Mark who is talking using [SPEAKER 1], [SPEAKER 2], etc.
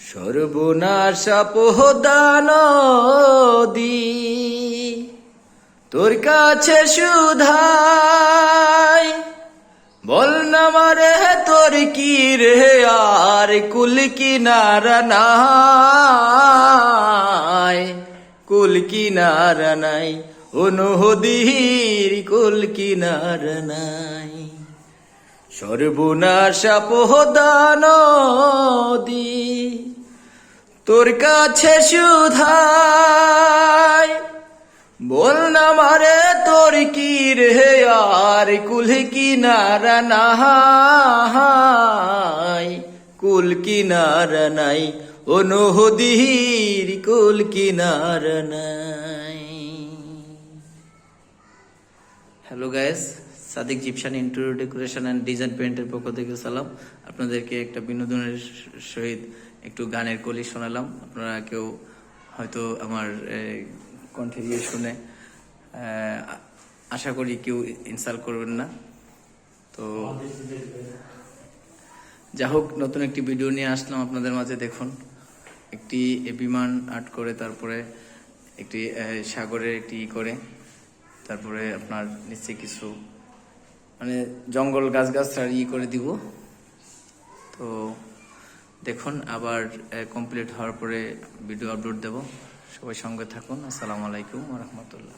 [SPEAKER 1] সর্বনাশা পোহদানদী তোর কাছে সুধাই, বল না মারে তোর কি রে আর কুল কিনারা নাই, কুল কিনারা নাই, ও নদীর কুল কিনারা নাই। সর্বনাশা পোহদানদী তোর কাছে সুধাই, বল না মারে তোর কি রে আর কুল কিনারা নাই, কুল কিনারা নাই, ও নদীর কুল কিনারা নাই। হ্যালো গাইস, সাদিক জিপশান ইন্টেরিয়র ডেকোরেশন অ্যান্ড ডিজাইন পেইন্টের পক্ষ থেকে সালাম। আপনাদেরকে একটা বিনোদনের সহিত একটু গানের কলি শোনালাম। আপনারা কেউ হয়তো আমার কণ্ঠে দিয়ে শুনে আশা করি কেউ ইনসাল্ট করবেন না। তো যা হোক, নতুন একটি ভিডিও নিয়ে আসলাম আপনাদের মাঝে। দেখুন, একটি বিমান আর্ট করে, তারপরে একটি সাগরের একটি করে, তারপরে আপনার নিচে কিছু মানে জঙ্গল গাছগাছড়া করে দিব। তো দেখুন, আবার কমপ্লিট হওয়ার পরে ভিডিও আপলোড দেব। সবাই সঙ্গে থাকুন। আসসালামু আলাইকুম ওয়া রাহমাতুল্লাহ।